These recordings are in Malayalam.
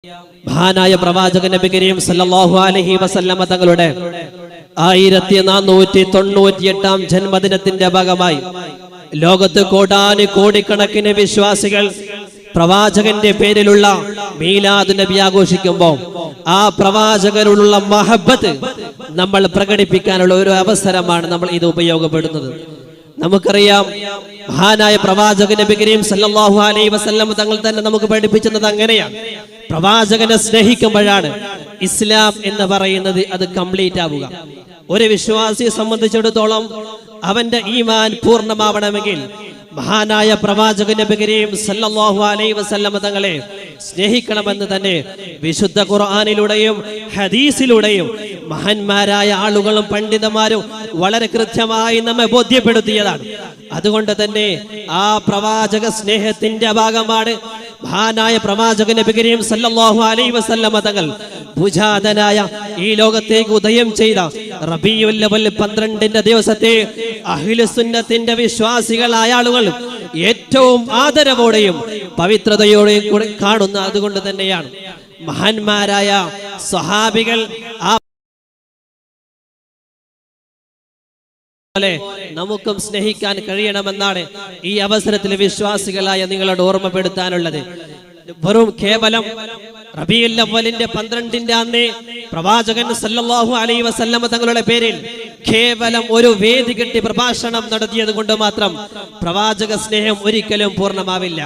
മഹാനായ പ്രവാചകൻ നബി കരീം സല്ലല്ലാഹു അലൈഹി വസല്ലമ തങ്ങളുടെ 1498 ജന്മദിനത്തിന്റെ ഭാഗമായി ലോകത്ത് കോടിക്കണക്കിന് വിശ്വാസികൾ പ്രവാചകന്റെ പേരിലുള്ള മീലാദ് നബി ആഘോഷിക്കുമ്പോൾ ആ പ്രവാചകനോടുള്ള മഹബ്ബത്ത് നമ്മൾ പ്രകടിപ്പിക്കാനുള്ള ഒരു അവസരമാണ് നമ്മൾ ഇത് ഉപയോഗപ്പെടുത്തുന്നത്. നമുക്കറിയാം, മഹാനായ പ്രവാചകൻ നബി കരീം സല്ലല്ലാഹു അലൈഹി വസല്ലം തങ്ങൾ തന്നെ നമുക്ക് പഠിപ്പിച്ചത് അങ്ങനെയാണ്. പ്രവാചകനെ സ്നേഹിക്കുമ്പോഴാണ് ഇസ്ലാം എന്ന് പറയുന്നത് അത് കംപ്ലീറ്റ് ആവുക. ഒരു വിശ്വാസിയെ സംബന്ധിച്ചിടത്തോളം അവന്റെ ഈമാൻ പൂർണ്ണമാവണമെങ്കിൽ മഹാനായ പ്രവാചകൻ നബി കരീം സല്ലല്ലാഹു അലൈഹി വസല്ലം തങ്ങളെ സ്നേഹിക്കണമെന്ന് തന്നെ വിശുദ്ധ ഖുർആനിലൂടെയും ഹദീസിലൂടെയും മഹാന്മാരായ ആളുകളും പണ്ഡിതന്മാരും വളരെ കൃത്യമായി നമ്മെ ബോധ്യപ്പെടുത്തിയതാണ്. അതുകൊണ്ട് തന്നെ ആ പ്രവാചക സ്നേഹത്തിന്റെ ഭാഗമാണ് മഹാനായ പ്രവാചകൻ നബി കരീം സല്ലല്ലാഹു അലൈഹി വസല്ലം തങ്ങൾ ഭുജാതനായ ഈ ലോകത്തേക്ക് ഉദയം ചെയ്ത റബീഉൽ അവ്വൽ 12 ദിവസത്തെ അഹ്ലു സുന്നത്തിന്റെ വിശ്വാസികളായ ആളുകൾ ഏറ്റവും ആദരവോടെയും പവിത്രതയോടെയും കാണുന്ന അതുകൊണ്ട് തന്നെയാണ് മഹാന്മാരായ സ്വഹാബികൾ ആ നമുക്കും സ്നേഹിക്കാൻ കഴിയണമെന്നാണ് ഈ അവസരത്തിൽ വിശ്വാസികളായ നിങ്ങളോട് ഓർമ്മപ്പെടുത്താനുള്ളത്. വെറും കേവലം റബീഉൽ അവ്വലിന്റെ 12 അന്ന് പ്രവാചകൻ സല്ലല്ലാഹു അലൈഹി വസല്ലം തങ്ങളുടെ പേരിൽ കേവലം ഒരു വേദി കെട്ടി പ്രഭാഷണം നടത്തിയത് കൊണ്ട് മാത്രം പ്രവാചക സ്നേഹം ഒരിക്കലും പൂർണ്ണമാവില്ല.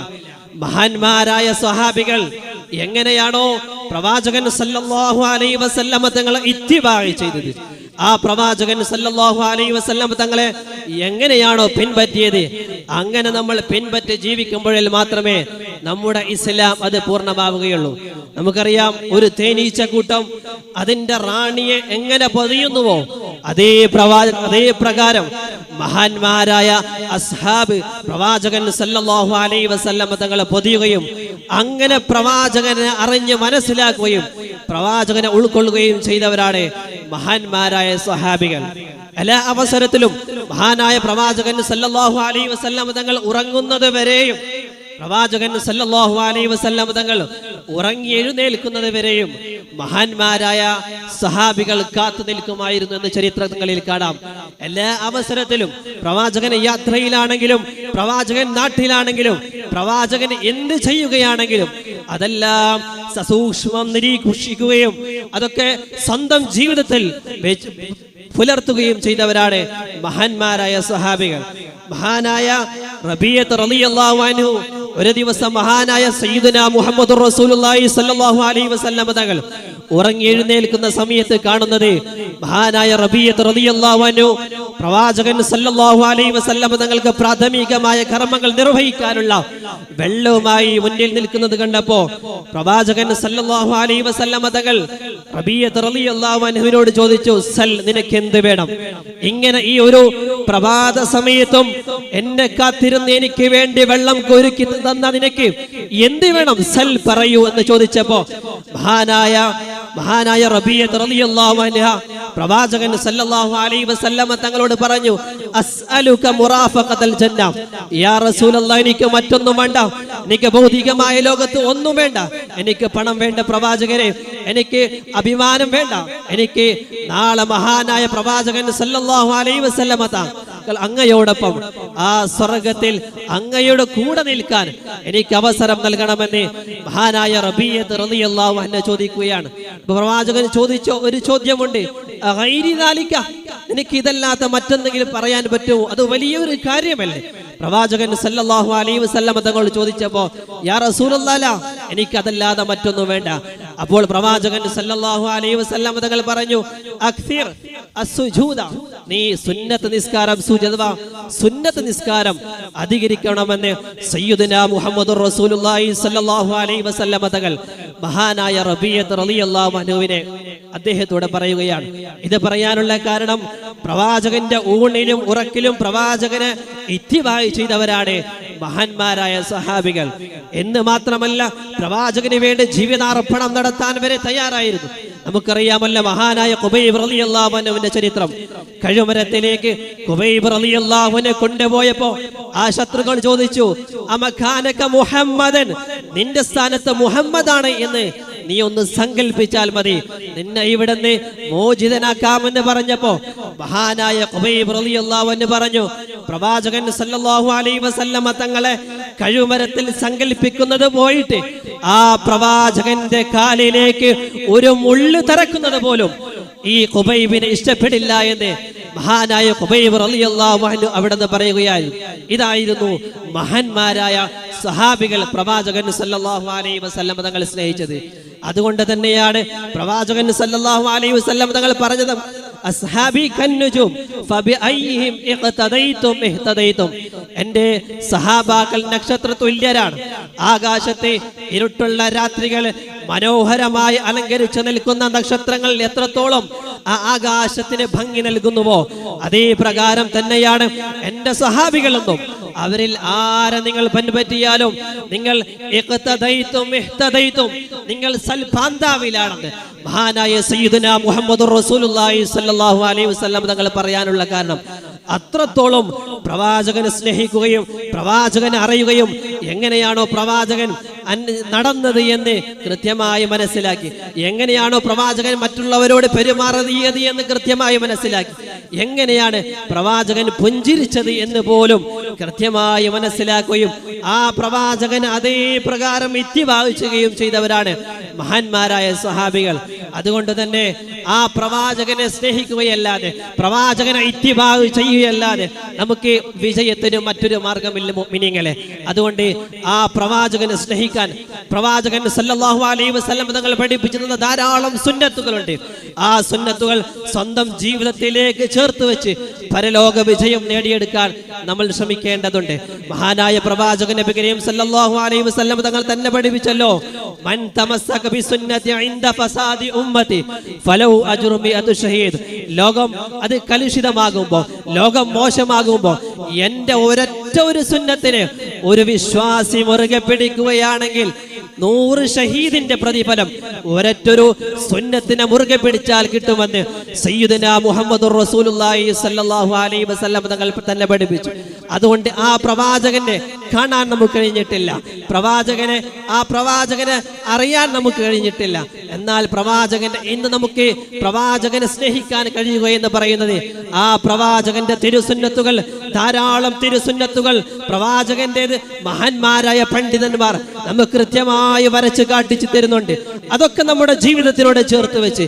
മഹാന്മാരായ സ്വഹാബികൾ എങ്ങനെയാണോ പ്രവാചകൻ സല്ലല്ലാഹു അലൈഹി വസല്ലം തങ്ങളെ ഇത്തിബാഅ് ചെയ്തത്, ആ പ്രവാചകൻ സല്ലല്ലാഹു അലൈഹി വസല്ലം തങ്ങളെ എങ്ങനെയാണോ പിൻപറ്റിയത്, അങ്ങനെ നമ്മൾ പിൻപറ്റി ജീവിക്കുമ്പോഴിൽ മാത്രമേ നമ്മുടെ ഇസ്ലാം അത് പൂർണ്ണമാവുകയുള്ളൂ. നമുക്കറിയാം, ഒരു തേനീച്ച കൂട്ടം അതിന്റെ റാണിയെ എങ്ങനെ പൊതിയുന്നുവോ അതേ പ്രകാരം മഹാന്മാരായ അസ്ഹാബ് പ്രവാചകൻ സല്ലല്ലാഹു അലൈഹി വസല്ലം തങ്ങളെ പൊതിയുകയും അങ്ങനെ പ്രവാചകനെ അറിഞ്ഞ് മനസ്സിലാക്കുകയും പ്രവാചകനെ ഉൾക്കൊള്ളുകയും ചെയ്തവരാണ് മഹാന്മാരായ സ്വഹാബികൾ. എല്ലാ അവസരത്തിലും മഹാനായ പ്രവാചകൻ സല്ലല്ലാഹു അലൈഹി വസല്ലം തങ്ങൾ ഉറങ്ങുന്നത് വരെയും പ്രവാചകൻ സല്ലല്ലാഹു അലൈഹി വസല്ലം തങ്ങൾ ഉറങ്ങി എഴുന്നേൽക്കുന്നത് വരെയും മഹാന്മാരായ സഹാബികൾ കാത്തു നിൽക്കുമായിരുന്നു എന്ന് ചരിത്രങ്ങളിൽ കാണാം. എല്ലാ അവസരത്തിലും പ്രവാചകൻ യാത്രയിലാണെങ്കിലും പ്രവാചകൻ നാട്ടിലാണെങ്കിലും പ്രവാചകൻ എന്ത് ചെയ്യുകയാണെങ്കിലും അതെല്ലാം സസൂക്ഷ്മം നിരീക്ഷിക്കുകയും അതൊക്കെ സ്വന്തം ജീവിതത്തിൽ പുലർത്തുകയും ചെയ്തവരാണ് മഹാന്മാരായ സ്വഹാബികൾ. മഹാനായ റബീഅത്ത് റളിയല്ലാഹു അൻഹു ഒരു ദിവസം മഹാനായ സയ്യിദുനാ മുഹമ്മദുർ റസൂലുള്ളാഹി സ്വല്ലല്ലാഹു അലൈഹി വസല്ലം തങ്ങൾ ഉറങ്ങി എഴുന്നേൽക്കുന്ന സമയത്ത് കാണുന്നത് മഹാനായ റബീഅത്ത് റളിയല്ലാഹു അൻഹു പ്രവാചകൻ സല്ലല്ലാഹു അലൈഹി വസല്ലം തങ്ങൾക്ക് പ്രാഥമികമായ കർമ്മങ്ങൾ നിർവഹിക്കാനുള്ള വെള്ളവുമായി മുന്നിൽ നിൽക്കുന്നത് കണ്ടപ്പോ പ്രവാചകൻ സല്ലല്ലാഹു അലൈഹി വസല്ലം തങ്ങൾ റബീഅത്ത് റളിയല്ലാഹു അൻഹുവിനോട് ചോദിച്ചു, സൽ, നിനക്ക് എന്ത് വേണം? ഇങ്ങനെ ഈ ഒരു പ്രഭാത സമയത്തും എന്നെ കാത്തിരുന്ന് എനിക്ക് വേണ്ടി വെള്ളം കോരിക്കി തന്ന നിനക്ക് എന്ത് വേണം? സൽ, പറയൂ എന്ന് ചോദിച്ചപ്പോ മഹാനായ റബീഅത്ത് റളിയല്ലാഹു അൻഹ പ്രവാചകൻ സല്ലല്ലാഹു അലൈഹി വസല്ലം തങ്ങളോട് പറഞ്ഞു, അസ്അലുക മുറാഫഖതൽ ജന്ന. യാ റസൂലല്ലാഹ്, എനിക്ക് മറ്റൊന്നും വേണ്ട, എനിക്ക് ഭൗതികമായ ലോകത്ത് ഒന്നും വേണ്ട, എനിക്ക് പണം വേണ്ട പ്രവാചകരെ, എനിക്ക് അഭിമാനം വേണ്ട, എനിക്ക് നാളെ മഹാനായ പ്രവാചകൻ സല്ലല്ലാഹു അലൈഹി വസല്ലം തങ്ങൾ അങ്ങയോടൊപ്പം ആ സ്വർഗ്ഗത്തിൽ അങ്ങയുടെ കൂടെ നിൽക്കാൻ എനിക്ക് അവസരം നൽകണമെന്ന് മഹാനായ റബീഅത്ത് റളിയല്ലാഹു അൻഹു ചോദിക്കുകയാണ്. പ്രവാചകൻ ചോദിച്ച ഒരു ചോദ്യമുണ്ട്, എനിക്ക് ഇതല്ലാത്ത മറ്റെന്തെങ്കിലും പറയാൻ പറ്റുമോ? അത് വലിയൊരു കാര്യമല്ലേ? പ്രവാചകൻ സല്ലല്ലാഹു അലൈഹി വസല്ലം തങ്ങൾ ചോദിച്ചപ്പോ, യാ റസൂലല്ലാഹ്, എനിക്ക് അതല്ലാതെ മറ്റൊന്നും വേണ്ട. അപ്പോൾ പ്രവാചകൻ സല്ലല്ലാഹു അലൈഹി വസല്ലം തങ്ങൾ പറഞ്ഞു, അക്സിർ അസ്സുജൂദ, നീ സുന്നത്ത് നിസ്കാരം സുന്നത്ത് നിസ്കാരം അധികരിക്കണമെന്ന് സയ്യിദുനാ മുഹമ്മദുർ റസൂലുള്ളാഹി സ്വല്ലല്ലാഹു അലൈഹി വസല്ലം തങ്ങൾ മഹാനായ റബീഅത്ത് റളിയല്ലാഹു അൻഹുവിനെ അദ്ദേഹത്തോട് പറയുകയാണ്. ഇത് പറയാനുള്ള കാരണം പ്രവാചകന്റെ ഊണിലും ഉറക്കിലും പ്രവാചകനെ ഇത്തിബാഅ് ചെയ്തവരാണ് മഹാന്മാരായ സഹാബികൾ. എന്ന് മാത്രമല്ല, പ്രവാചകന് വേണ്ടി ജീവിതാർപ്പണം നടത്താൻ വരെ തയ്യാറായിരുന്നു. നമുക്കറിയാമല്ലോ മഹാനായ ഖുബൈബ് റളിയല്ലാഹു അൻഹുവിന്റെ ചരിത്രം. കഴുമരത്തിലേക്ക് ഖുബൈബ് റളിയല്ലാഹു അൻഹു കൊണ്ടുപോയപ്പോ ആ ശത്രുക്കൾ ചോദിച്ചു, അമകാനക മുഹമ്മദൻ, നിന്റെ സ്ഥാനത്ത് മുഹമ്മദാണ് എന്ന് നീ ഒന്ന് സങ്കല്പിച്ചാൽ മതി, നിന്നെ ഇവിടുന്ന് മോചിതനാക്കാമെന്ന് പറഞ്ഞപ്പോ മഹാനായ ഖുബൈബ് റളിയല്ലാഹു അൻഹു പറഞ്ഞു, പ്രവാചകൻ സല്ലല്ലാഹു അലൈഹി വസല്ലമ തങ്ങളെ കഴുമരത്തിൽ സങ്കല്പിക്കുന്നത് പോയിട്ട് ആ പ്രവാചകന്റെ കാലിലേക്ക് ഒരു മുള്ള് തറക്കുന്നത് പോലും ഈ ഖുബൈബിനെ ഇഷ്ടപ്പെടില്ല എന്ന് മഹാനായ ഖുബൈബ് റളിയല്ലാഹു അൻഹു അവിടുന്ന് പറയുകയായി. ഇതായിരുന്നു മഹാന്മാരായ സഹാബികൾ പ്രവാചകൻ സല്ലല്ലാഹു അലൈഹി വസല്ലം തങ്ങൾ സ്നേഹിച്ചത്. അതുകൊണ്ട് തന്നെയാണ് പ്രവാചകൻ സല്ലല്ലാഹു അലൈഹി വസല്ലം തങ്ങൾ പറഞ്ഞത്, അസ്ഹാബി കന്നുജും ഫബിഅയ്യിഹിം ഇഖ്തദൈതും ഇഹ്തദൈതും. എൻ്റെ സഹാബാക്കൾ നക്ഷത്ര തുല്യരാണ്. ആകാശത്തെ ഇരുട്ടുള്ള രാത്രികൾ മനോഹരമായി അലങ്കരിച്ചു നിൽക്കുന്ന നക്ഷത്രങ്ങൾ എത്രത്തോളം ആ ആകാശത്തിന് ഭംഗി നൽകുന്നുവോ അതേ പ്രകാരം തന്നെയാണ് എൻ്റെ സഹാബികളെന്നും. അവരിൽ ആരെ നിങ്ങൾ പിൻപറ്റിയാലും നിങ്ങൾ ഇഖ്തദൈതും ഇഹ്തദൈതും, നിങ്ങൾ സൽപാന്താവിലാണെന്ന് മഹാനായ സയ്യിദുനാ മുഹമ്മദുർ റസൂലുള്ളാഹി സ്വല്ലല്ലാഹു അലൈഹി വസല്ലം തങ്ങൾ പറയാനുള്ള കാരണം അത്രത്തോളം പ്രവാചകനെ സ്നേഹിക്കുകയും പ്രവാചകനെ അറിയുകയും എങ്ങനെയാണോ പ്രവാചകൻ നടന്നത് എന്ന് കൃത്യമായി മനസ്സിലാക്കി, എങ്ങനെയാണോ പ്രവാചകൻ മറ്റുള്ളവരോട് പെരുമാറിയത് എന്ന് കൃത്യമായി മനസ്സിലാക്കി, എങ്ങനെയാണ് പ്രവാചകൻ പുഞ്ചിരിച്ചത് എന്ന് പോലും കൃത്യമായി മനസ്സിലാക്കുകയും ആ പ്രവാചകൻ അതേ പ്രകാരം ഇത്തിബാഅ് ചെയ്യുകയും ചെയ്തവരാണ് മഹാന്മാരായ സ്വഹാബികൾ. അതുകൊണ്ട് തന്നെ ആ പ്രവാചകനെ സ്നേഹിക്കുകയല്ലാതെ പ്രവാചകനെ ഇത്തിബാഅ് ചെയ്യുകയല്ലാതെ നമുക്ക് വിജയത്തിന് മറ്റൊരു മാർഗമില്ല മുഅ്മിനീങ്ങളെ. അതുകൊണ്ട് ആ പ്രവാചകനെ സ്നേഹിക്കാൻ പ്രവാചകൻ സല്ലല്ലാഹു അലൈഹി വസല്ലം തങ്ങൾ പഠിപ്പിച്ചു തന്ന ധാരാളം സുന്നത്തുകളുണ്ട്. ആ സുന്നത്തുകൾ സ്വന്തം ജീവിതത്തിലേക്ക് ചേർത്ത് വെച്ച് പരലോക വിജയം നേടിയെടുക്കാൻ നമ്മൾ ശ്രമിക്കേണ്ടതുണ്ട്. മഹാനായ പ്രവാചകൻ നബി കരീം സല്ലല്ലാഹു അലൈഹി വസല്ലം തങ്ങൾ തന്നെ പഠിപ്പിച്ചല്ലോ, മൻ തമസ്സക ബിസുന്നതി ഇൻദ ഫസാദി ഉമ്മതി ഫലൗ അജ്റു മിഅതു ഷഹീദ്. ലോകം അത് കലുഷിതമാകുമ്പോൾ, ലോകം മോശമാകുമ്പോൾ എൻ്റെ ഒരൊറ്റ ഒരു സുന്നത്തിനെ ഒരു വിശ്വാസി മുറുകെ പിടിക്കുകയാണെങ്കിൽ 100 ഷഹീദിന്റെ പ്രതിഫലം ഒരൊറ്റൊരു സുന്നത്തിനെ മുറുകെ പിടിച്ചാൽ കിട്ടുമെന്ന് സയ്യിദുനാ മുഹമ്മദുർ റസൂലുള്ളാഹി സ്വല്ലല്ലാഹു അലൈഹി വസല്ലം തങ്ങൾ തന്നെ പഠിപ്പിച്ചു. അതുകൊണ്ട് ആ പ്രവാചകനെ കാണാൻ നമുക്ക് കഴിഞ്ഞിട്ടില്ല, ആ പ്രവാചകനെ അറിയാൻ നമുക്ക് കഴിഞ്ഞിട്ടില്ല. എന്നാൽ പ്രവാചകന്റെ ഇന്ന് നമുക്ക് പ്രവാചകനെ സ്നേഹിക്കാൻ കഴിയുക എന്ന് പറയുന്നത് ആ പ്രവാചകന്റെ തിരുസുന്നത്തുകൾ, ധാരാളം തിരുസുന്നത്തുകൾ പ്രവാചകന്റേത് മഹാന്മാരായ പണ്ഡിതന്മാർ നമുക്ക് കൃത്യമായി വരച്ച് കാട്ടിച്ചു തരുന്നുണ്ട്. അതൊക്കെ നമ്മുടെ ജീവിതത്തിനോട് ചേർത്ത് വെച്ച്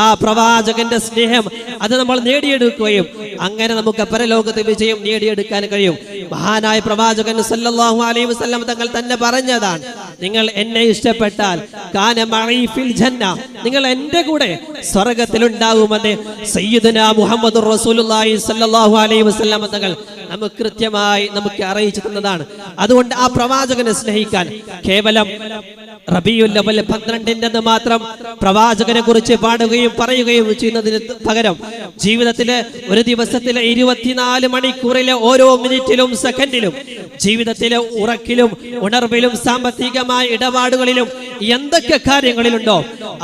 ആ പ്രവാചകന്റെ സ്നേഹം അത് നമ്മൾ നേടിയെടുക്കുകയും അങ്ങനെ നമുക്ക് പരലോകത്ത് വിജയം നേടിയെടുക്കാൻ കഴിയും. മഹാനായ പ്രവാചകൻ സല്ലല്ലാഹു അലൈഹി വസല്ലം തങ്ങൾ തന്നെ പറഞ്ഞതാണ്, നിങ്ങൾ എന്നെ ഇഷ്ടപ്പെട്ടാൽ കാന മഈ ഫിൽ ജന്ന, നിങ്ങൾ എൻ്റെ കൂടെ സ്വർഗ്ഗത്തിൽ ഉണ്ടാകുമെന്ന് സയ്യിദുനാ മുഹമ്മദുർ റസൂലുള്ളാഹി സ്വല്ലല്ലാഹു അലൈഹി വസല്ലം തങ്ങൾ നമുക്ക് കൃത്യമായി നമുക്ക് അറിയിച്ചു തന്നതാണ്. അതുകൊണ്ട് ആ പ്രവാചകനെ സ്നേഹിക്കാൻ കേവലം റബീഉൽ അവ്വൽ 12 മാത്രം പ്രവാചകനെ കുറിച്ച് പാടുകയും പറയുകയും ചെയ്യുന്നതിന് പകരം ജീവിതത്തിലെ ഒരു ദിവസത്തിലെ 24 മണിക്കൂറിലെ ഓരോ മിനിറ്റിലും സെക്കൻഡിലും ജീവിതത്തിലെ ഉറക്കിലും ഉണർവിലും സാമ്പത്തികമായ ഇടപാടുകളിലും എന്തൊക്കെ കാര്യങ്ങളിലുണ്ടോ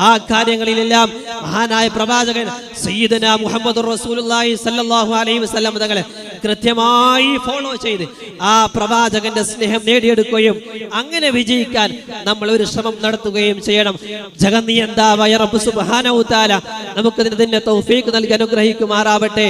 ആ കാര്യങ്ങളിലെല്ലാം മഹാനായ പ്രവാചകൻ സയ്യിദുനാ മുഹമ്മദുർ റസൂലുള്ളാഹി സ്വല്ലല്ലാഹു അലൈഹി വസല്ലം തങ്ങളെ കൃത്യമായി ഫോളോ ചെയ്ത് ആ പ്രവാചകന്റെ സ്നേഹം നേടിയെടുക്കുകയും അങ്ങനെ വിജയിക്കാൻ നമ്മൾ ഒരു ശ്രമം നടത്തുകയും ചെയ്യണം. ജഗന്നിയന്താവായ റബ്ബ് സുബ്ഹാനഹു വ തആല നമുക്ക് ഇതിന്റെ തൗഫീഖ് നൽകി അനുഗ്രഹിക്കുമാറാവട്ടെ.